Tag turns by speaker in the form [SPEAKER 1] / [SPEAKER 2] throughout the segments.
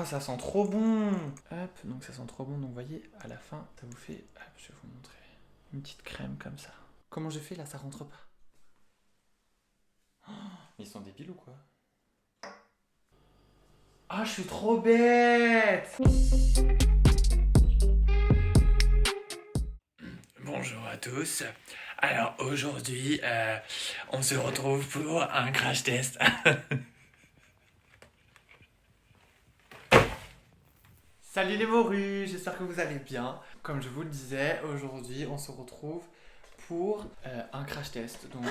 [SPEAKER 1] ça sent trop bon. Hop, donc ça sent trop bon. Donc vous voyez, à la fin, ça vous fait... Hop, je vais vous montrer. Une petite crème comme ça. Comment je fais là, ça rentre pas. Oh, ils sont débiles ou quoi? Ah, je suis trop bête. Bonjour à tous. Alors aujourd'hui, on se retrouve pour un crash test. Salut les morues, j'espère que vous allez bien. Comme je vous le disais, aujourd'hui on se retrouve pour un crash test. Donc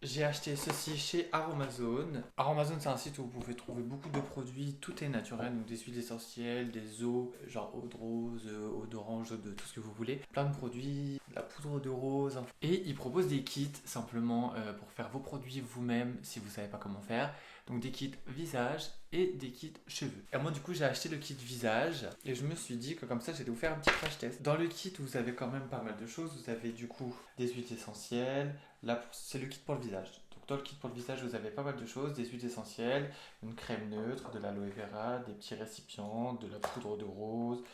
[SPEAKER 1] j'ai acheté ceci chez Aromazone. Aromazone, c'est un site où vous pouvez trouver beaucoup de produits, tout est naturel, donc des huiles essentielles, des eaux, genre eau de rose, eau d'orange, eau de tout ce que vous voulez. Plein de produits, la poudre de rose. Et ils proposent des kits simplement pour faire vos produits vous-même si vous savez pas comment faire. Donc des kits visage et des kits cheveux. Et moi du coup j'ai acheté le kit visage et je me suis dit que comme ça j'allais vous faire un petit crash test. Dans le kit vous avez quand même pas mal de choses. Vous avez du coup des huiles essentielles. Là c'est le kit pour le visage. Donc dans le kit pour le visage vous avez pas mal de choses. Des huiles essentielles, une crème neutre, de l'aloe vera, des petits récipients, de la poudre de rose,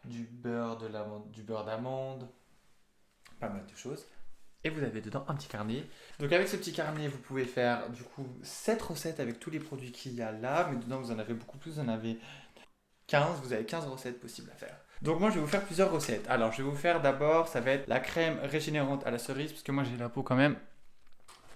[SPEAKER 1] du beurre d'amande. Pas mal de choses. Et vous avez dedans un petit carnet. Donc avec ce petit carnet, vous pouvez faire du coup 7 recettes avec tous les produits qu'il y a là. Mais dedans, vous en avez beaucoup plus. Vous en avez 15. Vous avez 15 recettes possibles à faire. Donc moi, je vais vous faire plusieurs recettes. Alors, je vais vous faire d'abord, ça va être la crème régénérante à la cerise. Parce que moi, j'ai la peau quand même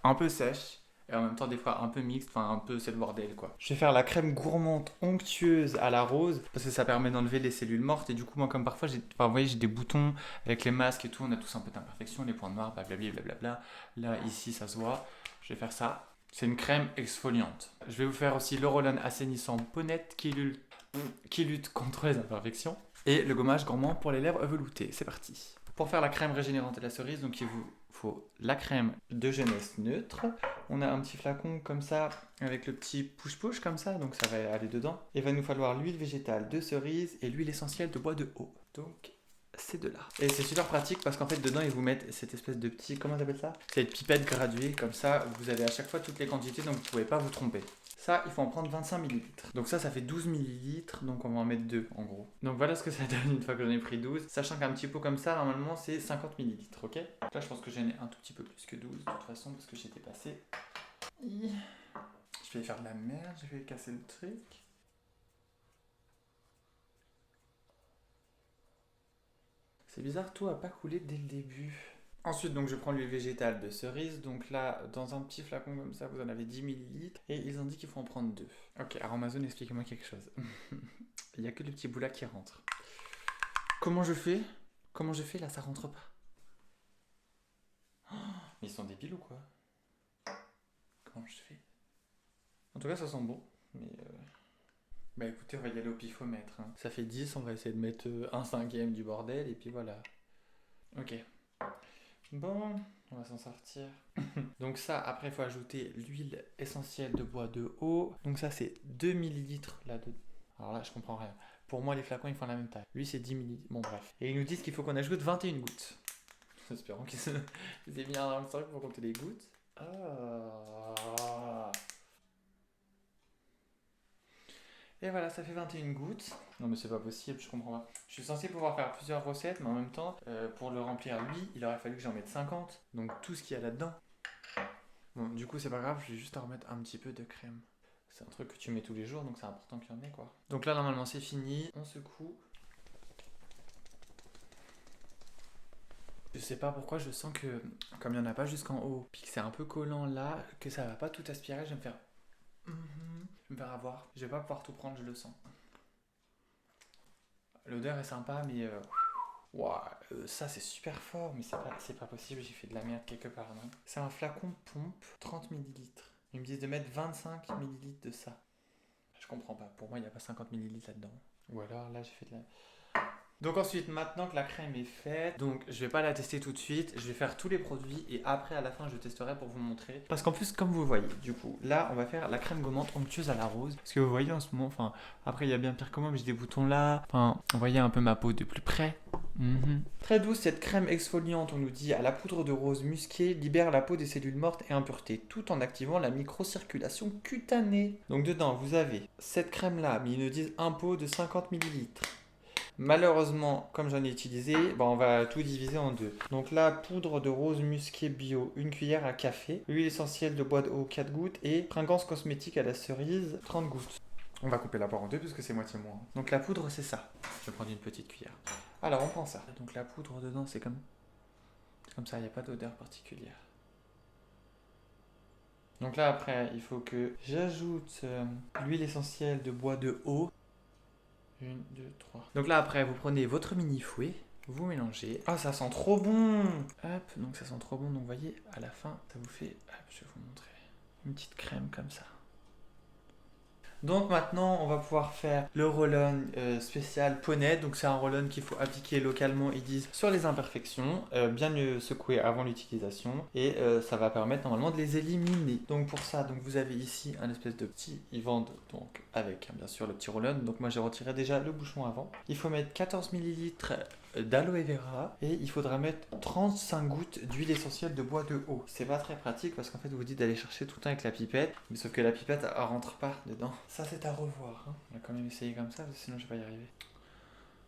[SPEAKER 1] un peu sèche. Et en même temps, des fois, un peu mixte. Enfin, un peu, c'est le bordel, quoi. Je vais faire la crème gourmande onctueuse à la rose. Parce que ça permet d'enlever les cellules mortes. Et du coup, moi, comme parfois, vous voyez, j'ai des boutons avec les masques et tout. On a tous un peu d'imperfection, les points noirs, blablabla, blablabla. Là, ici, ça se voit. Je vais faire ça. C'est une crème exfoliante. Je vais vous faire aussi le roll-on assainissant Peau-Net qui lutte contre les imperfections. Et le gommage gourmand pour les lèvres veloutées. C'est parti. Pour faire la crème régénérante à la cerise, donc il vous faut la crème de jeunesse neutre. On a un petit flacon comme ça, avec le petit push-push comme ça, donc ça va aller dedans. Il va nous falloir l'huile végétale de cerise et l'huile essentielle de bois de haut. Donc ces deux-là. Et c'est super pratique parce qu'en fait dedans ils vous mettent cette espèce de petit, comment on appelle ça? Cette pipette graduée, comme ça vous avez à chaque fois toutes les quantités, donc vous ne pouvez pas vous tromper. Ça, il faut en prendre 25 ml. Donc ça fait 12 ml, donc on va en mettre 2 en gros. Donc voilà ce que ça donne une fois que j'en ai pris 12. Sachant qu'un petit pot comme ça, normalement, c'est 50 ml, ok? Là, je pense que j'en ai un tout petit peu plus que 12, de toute façon, parce que j'étais passé. Je vais faire de la merde, je vais casser le truc. C'est bizarre, tout a pas coulé dès le début. Ensuite, donc, je prends l'huile végétale de cerise. Donc là, dans un petit flacon comme ça, vous en avez 10 ml. Et ils ont dit qu'il faut en prendre 2. Ok, alors Amazon, expliquez-moi quelque chose. Il n'y a que le petit bout là qui rentre. Comment je fais là, ça rentre pas. Oh, mais ils sont débiles ou quoi? Comment je fais? En tout cas, ça sent bon. Mais bah écoutez, on va y aller au pifomètre. Hein. Ça fait 10, on va essayer de mettre un cinquième du bordel. Et puis voilà. Ok. Bon, on va s'en sortir. Donc ça, après, il faut ajouter l'huile essentielle de bois de haut. Donc ça, c'est 2 ml là-dedans. Alors là, je comprends rien. Pour moi, les flacons, ils font la même taille. Lui, c'est 10 ml. Bon, bref. Et ils nous disent qu'il faut qu'on ajoute 21 gouttes. Espérons qu'ils aient bien dans le sac pour compter les gouttes. Ah. Et voilà, ça fait 21 gouttes. Non mais c'est pas possible, je comprends pas. Je suis censé pouvoir faire plusieurs recettes, mais en même temps, pour le remplir lui, il aurait fallu que j'en mette 50. Donc tout ce qu'il y a là-dedans. Bon, du coup c'est pas grave, je vais juste en remettre un petit peu de crème. C'est un truc que tu mets tous les jours, donc c'est important qu'il y en ait quoi. Donc là normalement c'est fini, on secoue. Je sais pas pourquoi je sens que, comme il n'y en a pas jusqu'en haut, puis que c'est un peu collant là, que ça va pas tout aspirer, je vais me faire... Je vais me faire avoir. Je vais pas pouvoir tout prendre, je le sens. L'odeur est sympa, mais... Wow, ça c'est super fort, mais c'est pas possible, j'ai fait de la merde quelque part, non? C'est un flacon pompe, 30 ml. Ils me disent de mettre 25 ml de ça. Je comprends pas, pour moi il n'y a pas 50 ml là-dedans. Ou alors là j'ai fait de la... Donc ensuite, maintenant que la crème est faite, donc je vais pas la tester tout de suite, je vais faire tous les produits et après à la fin je testerai pour vous montrer. Parce qu'en plus comme vous voyez, du coup, là on va faire la crème gommante onctueuse à la rose. Parce que vous voyez en ce moment, enfin après il y a bien pire que moi mais j'ai des boutons là. Enfin, vous voyez un peu ma peau de plus près. Très douce, cette crème exfoliante, on nous dit, à la poudre de rose musquée, libère la peau des cellules mortes et impuretés, tout en activant la microcirculation cutanée. Donc dedans, vous avez cette crème-là, mais ils nous disent un pot de 50 millilitres. Malheureusement, comme j'en ai utilisé, on va tout diviser en deux. Donc là, poudre de rose musquée bio, 1 cuillère à café, huile essentielle de bois de haut, 4 gouttes, et fringance cosmétique à la cerise, 30 gouttes. On va couper la part en deux puisque c'est moitié moins. Donc la poudre, c'est ça. Je vais prendre une petite cuillère. Alors on prend ça. Donc la poudre dedans, c'est comme ça, il n'y a pas d'odeur particulière. Donc là, après, il faut que j'ajoute l'huile essentielle de bois de haut. 1, 2, 3. Donc là, après, vous prenez votre mini fouet, vous mélangez. Ah, ça sent trop bon! Hop, donc ça sent trop bon. Donc vous voyez, à la fin, ça vous fait... Hop, je vais vous montrer. Une petite crème comme ça. Donc maintenant, on va pouvoir faire le roll-on spécial poney. Donc c'est un roll-on qu'il faut appliquer localement, ils disent, sur les imperfections, bien le secouer avant l'utilisation et ça va permettre normalement de les éliminer. Donc pour ça, donc vous avez ici un espèce de petit, ils vendent donc avec bien sûr le petit roll-on. Donc moi j'ai retiré déjà le bouchon avant. Il faut mettre 14 ml d'aloe vera et il faudra mettre 35 gouttes d'huile essentielle de bois de haut. C'est pas très pratique parce qu'en fait vous dites d'aller chercher tout le temps avec la pipette, mais sauf que la pipette elle rentre pas dedans. Ça c'est à revoir, hein. On va quand même essayer comme ça parce que sinon je vais pas y arriver.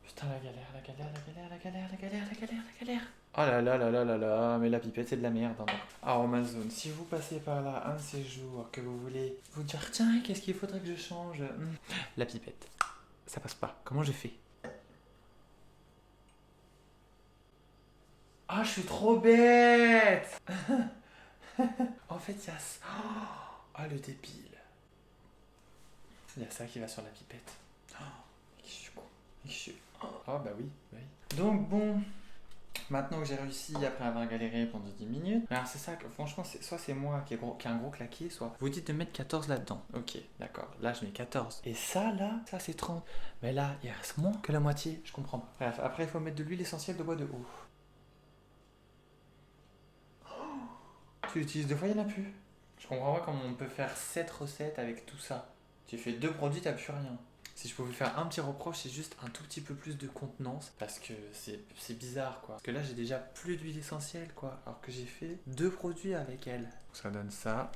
[SPEAKER 1] Putain, la galère, la galère, la galère, la galère, la galère, la galère, la galère. Oh là là là là là là, mais la pipette c'est de la merde. Hein. Aromazone, si vous passez par là un de ces jours que vous voulez vous dire tiens, qu'est-ce qu'il faudrait que je change, la pipette, ça passe pas. Comment je fais? Ah, je suis trop bête. En fait, il y a ça. Ah, le débile. Il y a ça qui va sur la pipette. Oh, je suis con. Ah, bah oui, oui. Donc, bon. Maintenant que j'ai réussi, après avoir galéré pendant 10 minutes. Alors, c'est ça que, franchement, soit c'est moi qui ai un gros claqué, soit vous dites de mettre 14 là-dedans. Ok, d'accord. Là, je mets 14. Et ça, là, ça, c'est 30. Mais là, il reste moins que la moitié. Je comprends pas. Bref, après, il faut mettre de l'huile essentielle de bois de haut. Tu l'utilises 2 fois, il n'y en a plus. Je comprends pas comment on peut faire 7 recettes avec tout ça. Tu fais 2 produits, t'as plus rien. Si je pouvais faire un petit reproche, c'est juste un tout petit peu plus de contenance. Parce que c'est bizarre, quoi. Parce que là, j'ai déjà plus d'huile essentielle, quoi. Alors que j'ai fait 2 produits avec elle. Ça donne ça.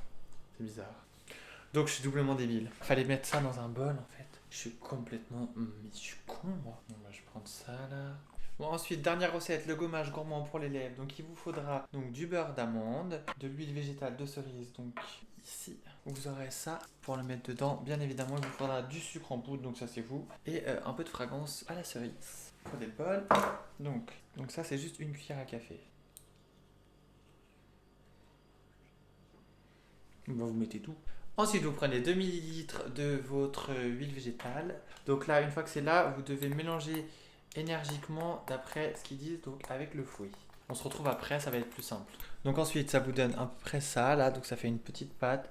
[SPEAKER 1] C'est bizarre. Donc, je suis doublement débile. Fallait mettre ça dans un bol, en fait. Je suis complètement... Mais je suis con, moi. Bon, bah, je vais prendre ça, là. Bon, ensuite, dernière recette, le gommage gourmand pour les lèvres. Donc, il vous faudra donc du beurre d'amande, de l'huile végétale de cerise, donc ici. Vous aurez ça pour le mettre dedans. Bien évidemment, il vous faudra du sucre en poudre, donc ça c'est vous. Et un peu de fragrance à la cerise. Prenez le bol. Donc ça, c'est juste 1 cuillère à café. Bon, vous mettez tout. Ensuite, vous prenez 2 ml de votre huile végétale. Donc là, une fois que c'est là, vous devez mélanger énergiquement d'après ce qu'ils disent, donc avec le fouet. On se retrouve après, ça va être plus simple. Donc ensuite, ça vous donne à peu près ça, là, donc ça fait une petite pâte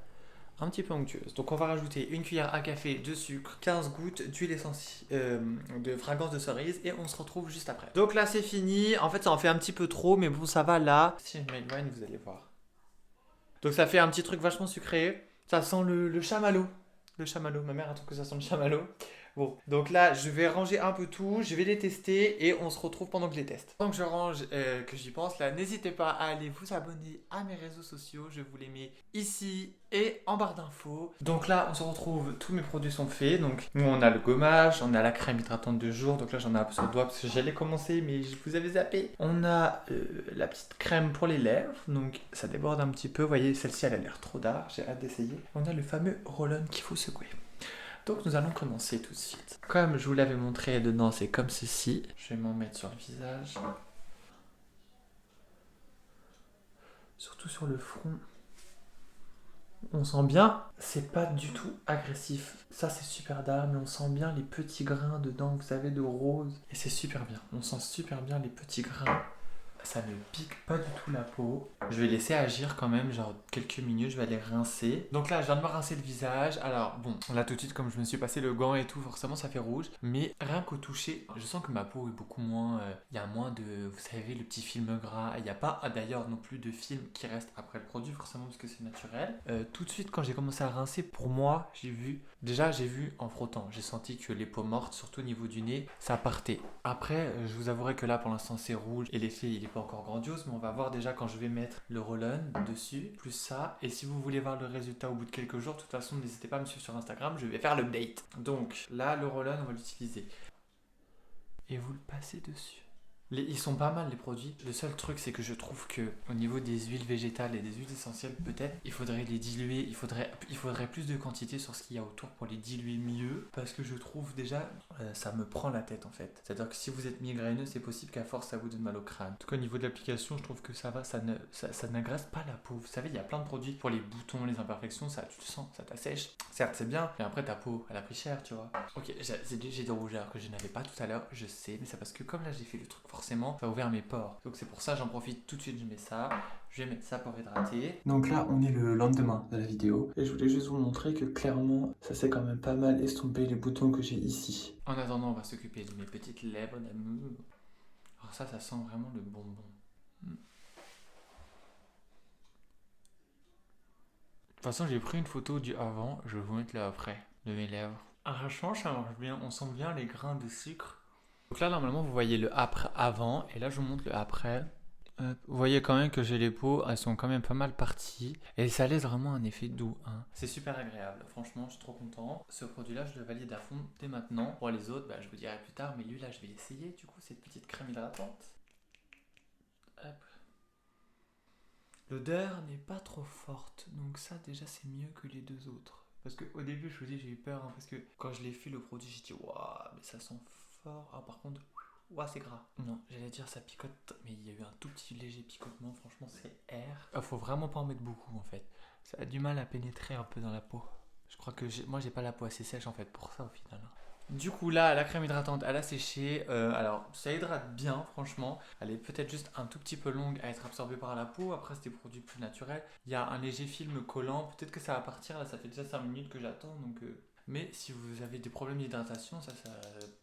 [SPEAKER 1] un petit peu onctueuse. Donc on va rajouter 1 cuillère à café de sucre, 15 gouttes d'huile essentielle de fragrance de cerise et on se retrouve juste après. Donc là c'est fini, en fait ça en fait un petit peu trop mais bon ça va là. Si je m'éloigne vous allez voir. Donc ça fait un petit truc vachement sucré, ça sent le chamallow. Le chamallow, ma mère a trouvé que ça sent le chamallow. Bon, donc là, je vais ranger un peu tout, je vais les tester et on se retrouve pendant que je les teste. Tant que je range, que j'y pense, là, n'hésitez pas à aller vous abonner à mes réseaux sociaux. Je vous les mets ici et en barre d'infos. Donc là, on se retrouve, tous mes produits sont faits. Donc, nous, on a le gommage, on a la crème hydratante de jour. Donc là, j'en ai un peu sur le doigt parce que j'allais commencer, mais je vous avais zappé. On a la petite crème pour les lèvres. Donc, ça déborde un petit peu. Vous voyez, celle-ci, elle a l'air trop dark. J'ai hâte d'essayer. On a le fameux roll-on qu'il faut secouer. Donc nous allons commencer tout de suite. Comme je vous l'avais montré dedans, c'est comme ceci. Je vais m'en mettre sur le visage. Surtout sur le front. On sent bien, c'est pas du tout agressif. Ça c'est super dark, mais on sent bien les petits grains dedans, vous savez, de rose. Et c'est super bien. On sent super bien les petits grains ça ne pique pas du tout la peau. Je vais laisser agir quand même, genre quelques minutes, je vais aller rincer. Donc là, je viens de me rincer le visage. Alors bon, là tout de suite, comme je me suis passé le gant et tout, forcément ça fait rouge. Mais rien qu'au toucher, je sens que ma peau est beaucoup moins... Il y a moins de, vous savez, le petit film gras. Il n'y a pas d'ailleurs non plus de film qui reste après le produit, forcément parce que c'est naturel. Tout de suite, quand j'ai commencé à rincer, pour moi, j'ai vu en frottant, j'ai senti que les peaux mortes, surtout au niveau du nez, ça partait. Après, je vous avouerai que là, pour l'instant, c'est rouge et l'effet, il n'est pas encore grandiose, mais on va voir déjà quand je vais mettre le roll-on dessus, plus ça. Et si vous voulez voir le résultat au bout de quelques jours, de toute façon, n'hésitez pas à me suivre sur Instagram, je vais faire l'update. Donc là, le roll-on, on va l'utiliser. Et vous le passez dessus. Ils sont pas mal les produits. Le seul truc c'est que je trouve que au niveau des huiles végétales et des huiles essentielles peut-être il faudrait les diluer, il faudrait plus de quantité sur ce qu'il y a autour pour les diluer mieux parce que je trouve déjà ça me prend la tête en fait. C'est-à-dire que si vous êtes migraineux c'est possible qu'à force ça vous donne mal au crâne. En tout cas au niveau de l'application je trouve que ça va, ça n'agresse pas la peau. Vous savez il y a plein de produits pour les boutons, les imperfections, ça tu le sens, ça t'assèche. Certes c'est bien mais après ta peau elle a pris cher tu vois. Ok j'ai des rougeurs que je n'avais pas tout à l'heure, je sais mais c'est parce que comme là j'ai fait le truc forcément, ça a ouvert mes pores. Donc c'est pour ça, j'en profite tout de suite, je mets ça. Je vais mettre ça pour hydrater. Donc là, on est le lendemain de la vidéo. Et je voulais juste vous montrer que clairement, ça s'est quand même pas mal estompé les boutons que j'ai ici. En attendant, on va s'occuper de mes petites lèvres d'amour. Alors ça sent vraiment le bonbon. De toute façon, j'ai pris une photo du avant. Je vais vous mettre le après de mes lèvres. Arrachant, ça marche bien. On sent bien les grains de sucre. Donc là, normalement, vous voyez le après avant, et là, je vous montre le après. Vous voyez quand même que j'ai les peaux, elles sont quand même pas mal parties, et ça laisse vraiment un effet doux. Hein. C'est super agréable, franchement, je suis trop content. Ce produit-là, je le valide à fond dès maintenant. Pour les autres, je vous dirai plus tard, mais lui, là, je vais l'essayer, du coup, cette petite crème hydratante. Hop. L'odeur n'est pas trop forte, donc ça, déjà, c'est mieux que les deux autres. Parce qu'au début, je vous dis, j'ai eu peur, parce que quand je l'ai fait, le produit, j'ai dit, waouh, mais ça sent fort. Ah, par contre, ouah, c'est gras. Non, j'allais dire ça picote, mais il y a eu un tout petit léger picotement. Franchement, c'est air. Faut vraiment pas en mettre beaucoup en fait. Ça a du mal à pénétrer un peu dans la peau. Je crois que moi, j'ai pas la peau assez sèche en fait pour ça au final. Du coup, là, la crème hydratante, elle a séché. Alors, ça hydrate bien, franchement. Elle est peut-être juste un tout petit peu longue à être absorbée par la peau. Après, c'est des produits plus naturels. Il y a un léger film collant. Peut-être que ça va partir. Là, ça fait déjà 5 minutes que j'attends. Donc, mais si vous avez des problèmes d'hydratation, ça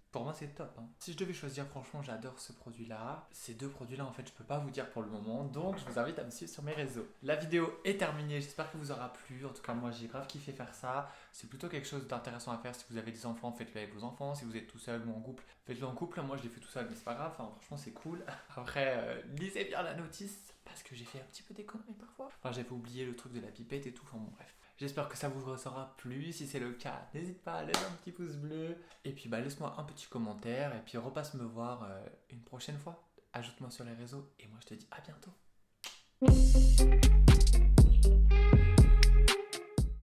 [SPEAKER 1] pour moi c'est top. Hein. Si je devais choisir, franchement, j'adore ce produit-là. Ces deux produits-là, en fait, je peux pas vous dire pour le moment. Donc, je vous invite à me suivre sur mes réseaux. La vidéo est terminée. J'espère que vous aura plu. En tout cas, moi, j'ai grave kiffé faire ça. C'est plutôt quelque chose d'intéressant à faire. Si vous avez des enfants, faites-le avec vos enfants. Si vous êtes tout seul ou en couple, faites-le en couple. Moi, je l'ai fait tout seul, mais c'est pas grave. Enfin, franchement, c'est cool. Après, lisez bien la notice parce que j'ai fait un petit peu des conneries parfois. Enfin, j'avais oublié le truc de la pipette et tout. Enfin, bon, bref. J'espère que ça vous aura plu. Si c'est le cas, n'hésite pas à laisser un petit pouce bleu. Et puis laisse-moi un petit commentaire. Et puis repasse me voir une prochaine fois. Ajoute-moi sur les réseaux. Et moi je te dis à bientôt.